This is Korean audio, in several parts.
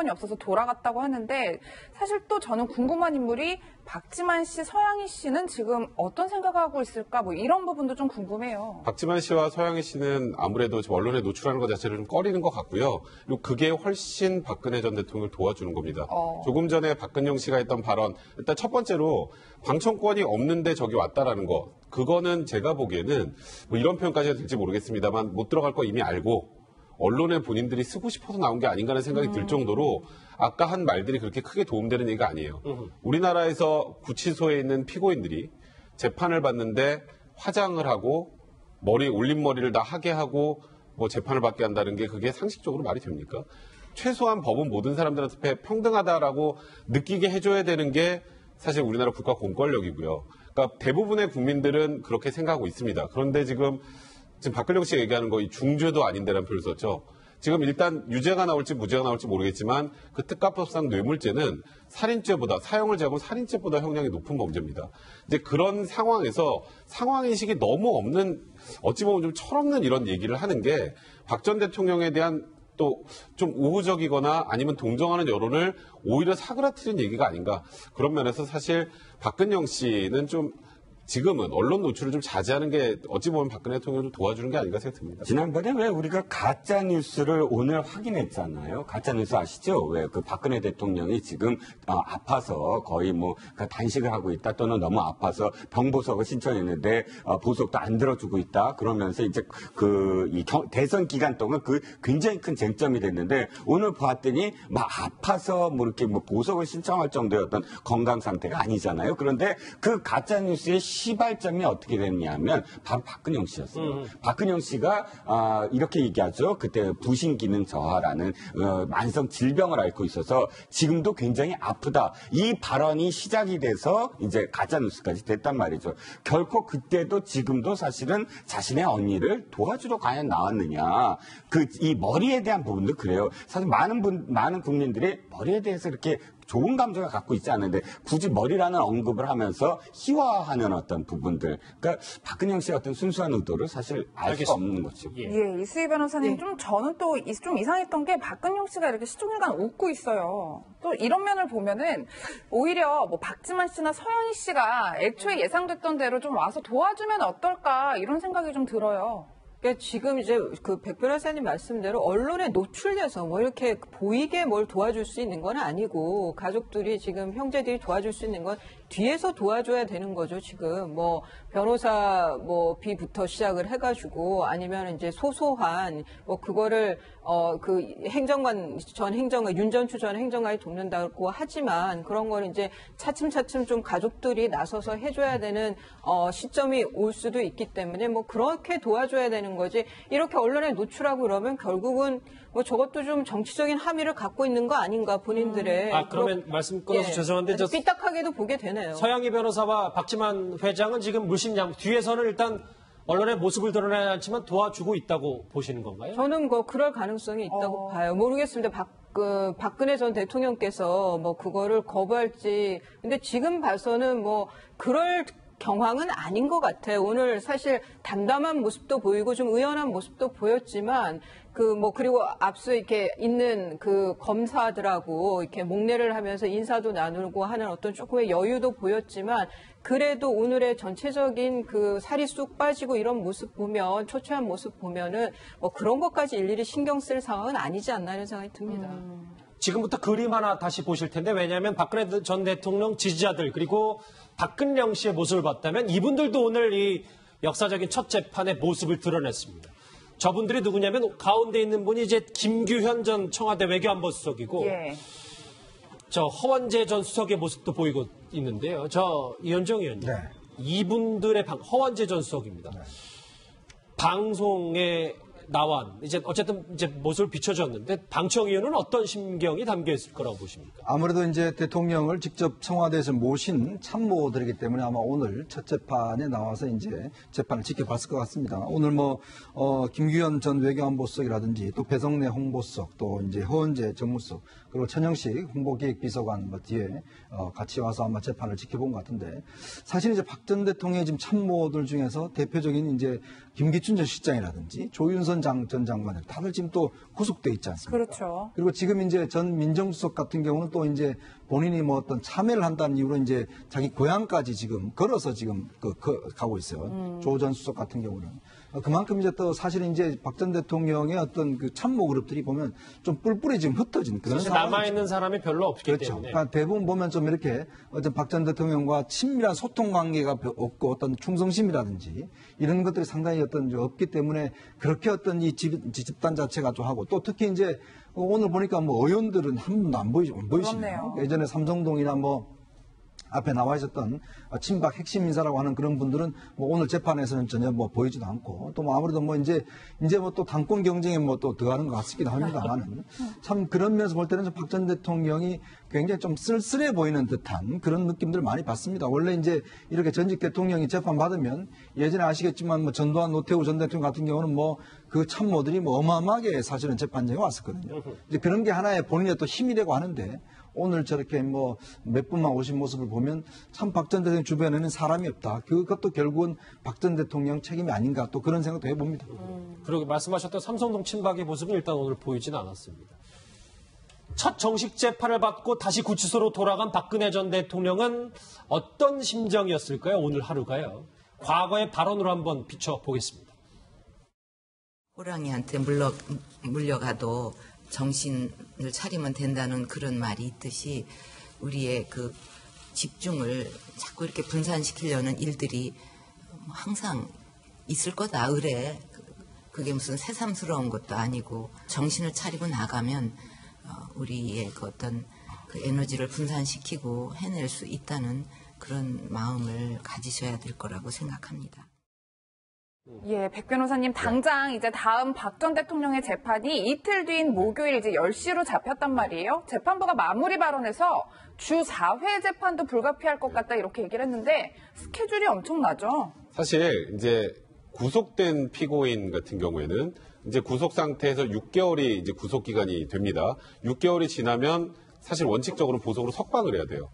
상관이 없어서 돌아갔다고 하는데 사실 또 저는 궁금한 인물이 박지만 씨, 서양희 씨는 지금 어떤 생각하고 있을까 뭐 이런 부분도 좀 궁금해요. 박지만 씨와 서양희 씨는 아무래도 언론에 노출하는 것 자체를 좀 꺼리는 것 같고요. 그리고 그게 훨씬 박근혜 전 대통령을 도와주는 겁니다. 조금 전에 박근영 씨가 했던 발언, 일단 첫 번째로 방청권이 없는데 저기 왔다라는 거, 그거는 제가 보기에는 뭐 이런 표현까지 될지 모르겠습니다만 못 들어갈 거 이미 알고 언론에 본인들이 쓰고 싶어서 나온 게 아닌가 하는 생각이 들 정도로 아까 한 말들이 그렇게 크게 도움되는 얘기가 아니에요. 우리나라에서 구치소에 있는 피고인들이 재판을 받는데 화장을 하고 올림머리를 다 하게 하고 뭐 재판을 받게 한다는 게 그게 상식적으로 말이 됩니까? 최소한 법은 모든 사람들한테 평등하다라고 느끼게 해줘야 되는 게 사실 우리나라 국가 공권력이고요. 그러니까 대부분의 국민들은 그렇게 생각하고 있습니다. 그런데 지금 박근영 씨가 얘기하는 거 이 중죄도 아닌데라는 표현을 썼죠. 지금 일단 유죄가 나올지 무죄가 나올지 모르겠지만 그 특가법상 뇌물죄는 살인죄보다 사형을 제하면 살인죄보다 형량이 높은 범죄입니다. 이제 그런 상황에서 상황인식이 너무 없는 어찌 보면 좀 철없는 이런 얘기를 하는 게 박 전 대통령에 대한 또 좀 우호적이거나 아니면 동정하는 여론을 오히려 사그라뜨린 얘기가 아닌가. 그런 면에서 사실 박근영 씨는 좀 지금은 언론 노출을 좀 자제하는 게 어찌 보면 박근혜 대통령을 좀 도와주는 게 아닌가 생각됩니다. 지난번에 왜 우리가 가짜 뉴스를 오늘 확인했잖아요. 가짜 뉴스 아시죠? 왜 그 박근혜 대통령이 지금 아파서 거의 뭐 단식을 하고 있다 또는 너무 아파서 병보석을 신청했는데 보석도 안 들어주고 있다. 그러면서 이제 이 대선 기간 동안 그 굉장히 큰 쟁점이 됐는데 오늘 봤더니 막 아파서 뭐 이렇게 뭐 보석을 신청할 정도의 어떤 건강 상태가 아니잖아요. 그런데 그 가짜 뉴스의 시발점이 어떻게 됐냐면 바로 박근영 씨였어요. 박근영 씨가 이렇게 얘기하죠. 그때 부신 기능 저하라는 만성 질병을 앓고 있어서 지금도 굉장히 아프다. 이 발언이 시작이 돼서 이제 가짜 뉴스까지 됐단 말이죠. 결코 그때도 지금도 사실은 자신의 언니를 도와주러 과연 나왔느냐. 이 머리에 대한 부분도 그래요. 사실 많은 국민들이 머리에 대해서 이렇게 좋은 감정을 갖고 있지 않은데 굳이 머리라는 언급을 하면서 희화화하는 어떤 부분들. 그러니까 박근영 씨의 어떤 순수한 의도를 사실 알 수가 없는 거죠. 예, 이수희 변호사님 좀 저는 또 좀 이상했던 게 박근영 씨가 이렇게 시종일관 웃고 있어요. 또 이런 면을 보면은 오히려 뭐 박지만 씨나 서양희 씨가 애초에 예상됐던 대로 좀 와서 도와주면 어떨까 이런 생각이 좀 들어요. 그러니까 지금 이제 그 백 변호사님 말씀대로 언론에 노출돼서 뭐 이렇게 보이게 뭘 도와줄 수 있는 건 아니고 가족들이 지금 형제들이 도와줄 수 있는 건 뒤에서 도와줘야 되는 거죠. 지금 뭐 변호사 뭐 비부터 시작을 해가지고 아니면 이제 소소한 뭐 그거를 그 윤전추 전 행정관이 돕는다고 하지만 그런 거는 이제 차츰차츰 좀 가족들이 나서서 해줘야 되는 시점이 올 수도 있기 때문에 뭐 그렇게 도와줘야 되는 거지. 이렇게 언론에 노출하고 그러면 결국은 뭐 저것도 좀 정치적인 함의를 갖고 있는 거 아닌가 본인들의. 그러면 말씀 끊어서 죄송한데 삐딱하게도 보게 되네요. 서양희 변호사와 박지만 회장은 지금 물심양 뒤에서는 일단 언론의 모습을 드러내지 않지만 도와주고 있다고 보시는 건가요? 저는 그럴 가능성이 있다고 봐요. 모르겠습니다. 박근혜 전 대통령께서 뭐 그거를 거부할지. 근데 지금 봐서는 뭐 그럴 경황은 아닌 것 같아요. 오늘 사실 담담한 모습도 보이고 좀 의연한 모습도 보였지만 그리고 앞서 이렇게 있는 그 검사들하고 이렇게 목례를 하면서 인사도 나누고 하는 어떤 조금의 여유도 보였지만 그래도 오늘의 전체적인 그 살이 쑥 빠지고 이런 모습 보면 초췌한 모습 보면은 뭐 그런 것까지 일일이 신경 쓸 상황은 아니지 않나 하는 생각이 듭니다. 지금부터 그림 하나 다시 보실 텐데 왜냐하면 박근혜 전 대통령 지지자들 그리고 박근영 씨의 모습을 봤다면 이분들도 오늘 이 역사적인 첫 재판의 모습을 드러냈습니다. 저분들이 누구냐면 가운데 있는 분이 이제 김규현 전 청와대 외교안보 수석이고 저 허원재 전 수석의 모습도 보이고 있는데요. 저 이현정 의원님. 네. 이분들의 허원재 전 수석입니다. 네. 방송에 나완 이제 어쨌든 이제 모습을 비춰줬는데 방청 의원은 어떤 심경이 담겨 있을 거라고 보십니까? 아무래도 이제 대통령을 직접 청와대에서 모신 참모들이기 때문에 아마 오늘 첫 재판에 나와서 이제 재판을 지켜봤을 것 같습니다. 오늘 김규현 전 외교안보수석이라든지 또 배성래 홍보수석 또 이제 허원재 정무수석 그리고 천영식 홍보기획비서관 뒤에 같이 와서 아마 재판을 지켜본 것 같은데 사실 이제 박 전 대통령의 지금 참모들 중에서 대표적인 이제 김기춘 전 실장이라든지 조윤선 김무선 전 장관 다들 지금 또 구속돼 있지 않습니까? 그렇죠. 그리고 지금 이제 전 민정수석 같은 경우는 또 이제 본인이 뭐 어떤 참여를 한다는 이유로 이제 자기 고향까지 지금 걸어서 지금 가고 있어요. 조 전 수석 같은 경우는. 그만큼 이제 또 사실 이제 박 전 대통령의 어떤 그 참모 그룹들이 보면 좀 뿔뿔이 지금 흩어진 그런 사실 상황이죠. 남아있는 사람이 별로 없기 그렇죠. 때문에. 그러니까 대부분 보면 좀 이렇게 어떤 박 전 대통령과 친밀한 소통 관계가 없고 어떤 충성심이라든지 이런 것들이 상당히 어떤 없기 때문에 그렇게 어떤 이 집단 자체가 좀 하고 또 특히 이제 오늘 보니까 뭐 의원들은 한 분도 안 보이시네요. 그렇네요. 예전에 삼성동이나 뭐 앞에 나와 있었던 친박 핵심 인사라고 하는 그런 분들은 뭐 오늘 재판에서는 전혀 뭐 보이지도 않고 또 뭐 아무래도 뭐 이제 뭐 또 당권 경쟁에 뭐 또 들어가는 것 같기도 합니다만은 참 그런 면에서 볼 때는 박 전 대통령이 굉장히 좀 쓸쓸해 보이는 듯한 그런 느낌들을 많이 받습니다. 원래 이제 이렇게 전직 대통령이 재판 받으면 예전에 아시겠지만 뭐 전두환 노태우 전 대통령 같은 경우는 뭐 그 참모들이 뭐 어마어마하게 사실은 재판장에 왔었거든요. 이제 그런 게 하나의 본인의 또 힘이 되고 하는데 오늘 저렇게 뭐 몇 분만 오신 모습을 보면 참 박 전 대통령 주변에는 사람이 없다. 그것도 결국은 박 전 대통령 책임이 아닌가 또 그런 생각도 해봅니다. 그러게 말씀하셨던 삼성동 친박의 모습은 일단 오늘 보이진 않았습니다. 첫 정식 재판을 받고 다시 구치소로 돌아간 박근혜 전 대통령은 어떤 심정이었을까요? 오늘 하루가요. 과거의 발언으로 한번 비춰보겠습니다. 호랑이한테 물려가도 정신을 차리면 된다는 그런 말이 있듯이 우리의 그 집중을 자꾸 이렇게 분산시키려는 일들이 항상 있을 거다. 의뢰. 그게 무슨 새삼스러운 것도 아니고 정신을 차리고 나가면 우리의 그 어떤 그 에너지를 분산시키고 해낼 수 있다는 그런 마음을 가지셔야 될 거라고 생각합니다. 예, 백 변호사님, 당장 이제 다음 박 전 대통령의 재판이 이틀 뒤인 목요일 이제 10시로 잡혔단 말이에요. 재판부가 마무리 발언에서 주 4회 재판도 불가피할 것 같다 이렇게 얘기를 했는데 스케줄이 엄청나죠. 사실 이제 구속된 피고인 같은 경우에는 이제 구속 상태에서 6개월이 이제 구속 기간이 됩니다. 6개월이 지나면 사실 원칙적으로 보석으로 석방을 해야 돼요.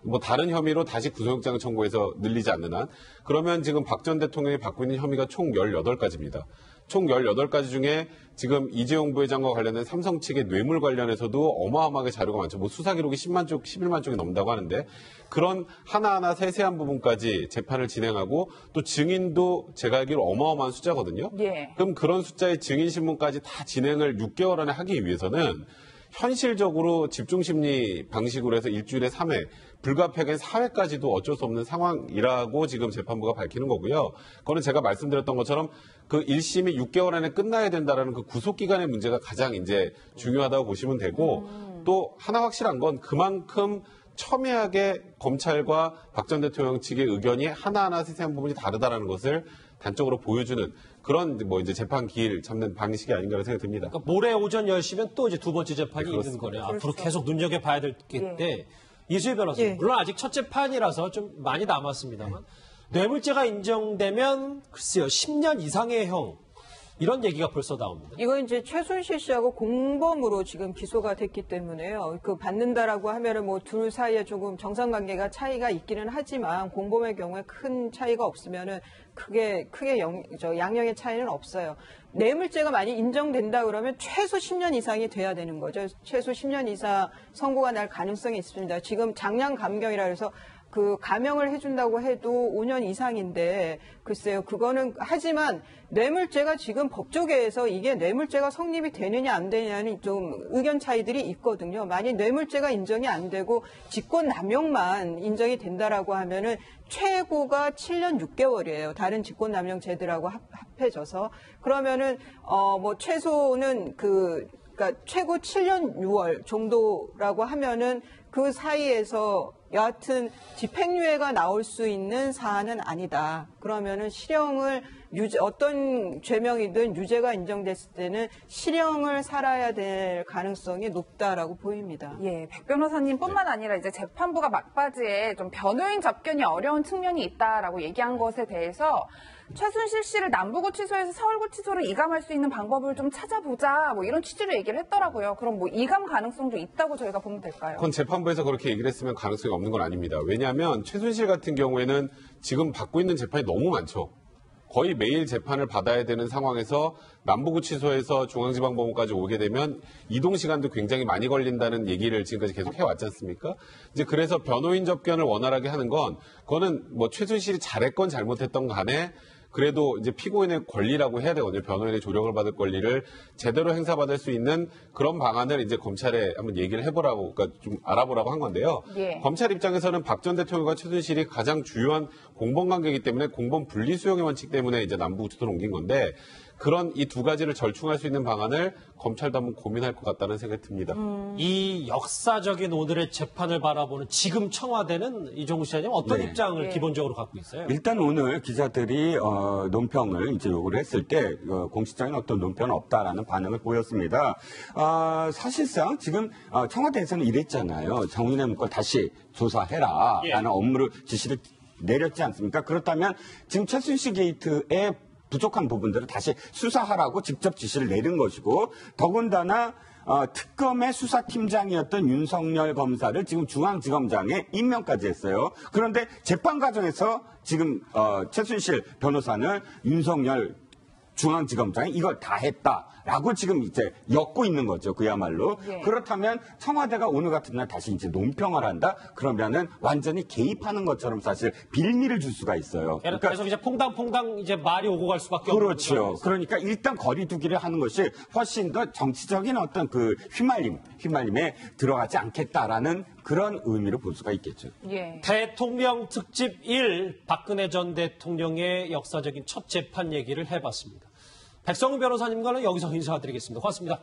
뭐 다른 혐의로 다시 구속영장을 청구해서 늘리지 않는 한 그러면 지금 박 전 대통령이 받고 있는 혐의가 총 18가지입니다. 총 18가지 중에 지금 이재용 부회장과 관련된 삼성 측의 뇌물 관련해서도 어마어마하게 자료가 많죠. 뭐 수사 기록이 10만 쪽, 11만 쪽이 넘는다고 하는데 그런 하나하나 세세한 부분까지 재판을 진행하고 또 증인도 제가 알기로 어마어마한 숫자거든요. 예. 그럼 그런 숫자의 증인 신문까지 다 진행을 6개월 안에 하기 위해서는 현실적으로 집중심리 방식으로 해서 일주일에 3회, 불가피하게 4회까지도 어쩔 수 없는 상황이라고 지금 재판부가 밝히는 거고요. 그거는 제가 말씀드렸던 것처럼 그 1심이 6개월 안에 끝나야 된다라는 그 구속기간의 문제가 가장 이제 중요하다고 보시면 되고 또 하나 확실한 건 그만큼 첨예하게 검찰과 박 전 대통령 측의 의견이 하나하나 세세한 부분이 다르다라는 것을 단적으로 보여주는 그런 뭐 이제 재판 기일 잡는 방식이 아닌가라는 생각이 듭니다. 그러니까 모레 오전 10시면 또 이제 두 번째 재판이 네, 있는 그렇습니다. 거네요. 앞으로 계속 눈여겨봐야 될 텐데 이수희 변호사님, 물론 아직 첫 재판이라서 좀 많이 남았습니다만 뇌물죄가 인정되면 글쎄요 10년 이상의 형 이런 얘기가 벌써 나옵니다. 이거 이제 최순실 씨하고 공범으로 지금 기소가 됐기 때문에요. 그 받는다라고 하면은 뭐 둘 사이에 조금 정상관계가 차이가 있기는 하지만 공범의 경우에 큰 차이가 없으면은 크게 양형의 차이는 없어요. 뇌물죄가 많이 인정된다 그러면 최소 10년 이상이 돼야 되는 거죠. 최소 10년 이상 선고가 날 가능성이 있습니다. 지금 장량 감경이라 해서 그 감형을 해준다고 해도 5년 이상인데 글쎄요 그거는 하지만 뇌물죄가 지금 법조계에서 이게 뇌물죄가 성립이 되느냐 안 되느냐는 좀 의견 차이들이 있거든요. 만약 뇌물죄가 인정이 안 되고 직권남용만 인정이 된다라고 하면은 최고가 7년 6개월이에요. 다른 직권남용죄들하고 합해져서 그러면은 뭐 최소는 그러니까 최고 7년 6월 정도라고 하면은 그 사이에서 여하튼 집행유예가 나올 수 있는 사안은 아니다. 그러면은 실형을 어떤 죄명이든 유죄가 인정됐을 때는 실형을 살아야 될 가능성이 높다라고 보입니다. 예, 백 변호사님뿐만 아니라 이제 재판부가 막바지에 좀 변호인 접견이 어려운 측면이 있다라고 얘기한 것에 대해서 최순실 씨를 남부구치소에서 서울구치소로 이감할 수 있는 방법을 좀 찾아보자 뭐 이런 취지로 얘기를 했더라고요. 그럼 뭐 이감 가능성도 있다고 저희가 보면 될까요? 그건 재판부에서 그렇게 얘기를 했으면 가능성이 없는 건 아닙니다. 왜냐하면 최순실 같은 경우에는 지금 받고 있는 재판이 너무 많죠. 거의 매일 재판을 받아야 되는 상황에서 남부구치소에서 중앙지방법원까지 오게 되면 이동 시간도 굉장히 많이 걸린다는 얘기를 지금까지 계속 해왔지 않습니까? 이제 그래서 변호인 접견을 원활하게 하는 건 그거는 뭐 최순실이 잘했건 잘못했던 간에 그래도 이제 피고인의 권리라고 해야 되거든요. 변호인의 조력을 받을 권리를 제대로 행사받을 수 있는 그런 방안을 이제 검찰에 한번 얘기를 해보라고, 그러니까 좀 알아보라고 한 건데요. 예. 검찰 입장에서는 박 전 대통령과 최순실이 가장 주요한 공범 관계이기 때문에 공범 분리 수용의 원칙 때문에 이제 남부구치소로 옮긴 건데 그런 이 두 가지를 절충할 수 있는 방안을 검찰도 한번 고민할 것 같다는 생각이 듭니다. 이 역사적인 오늘의 재판을 바라보는 지금 청와대는 이종우 시장님 어떤 네. 입장을 기본적으로 갖고 있어요? 일단 오늘 기자들이 논평을 이제 요구를 했을 때 공식적인 어떤 논평은 없다라는 반응을 보였습니다. 사실상 지금 청와대에서는 이랬잖아요. 정인의 문건 다시 조사해라라는 업무를 지시를 내렸지 않습니까? 그렇다면 지금 최순실 게이트의 부족한 부분들을 다시 수사하라고 직접 지시를 내린 것이고 더군다나 특검의 수사팀장이었던 윤석열 검사를 지금 중앙지검장에 임명까지 했어요. 그런데 재판 과정에서 지금 최순실 변호사는 윤석열 중앙지검장이 이걸 다 했다라고 지금 이제 엮고 있는 거죠. 그야말로. 예. 그렇다면 청와대가 오늘 같은 날 다시 이제 논평을 한다? 그러면은 완전히 개입하는 것처럼 사실 빌미를 줄 수가 있어요. 그러니까 계속 이제 퐁당퐁당 이제 말이 오고 갈 수밖에 없는 그렇죠. 상황이었어요. 그러니까 일단 거리두기를 하는 것이 훨씬 더 정치적인 어떤 그 휘말림에 들어가지 않겠다라는 그런 의미로 볼 수가 있겠죠. 예. 대통령 특집 1 박근혜 전 대통령의 역사적인 첫 재판 얘기를 해봤습니다. 백성훈 변호사님과는 여기서 인사드리겠습니다. 고맙습니다.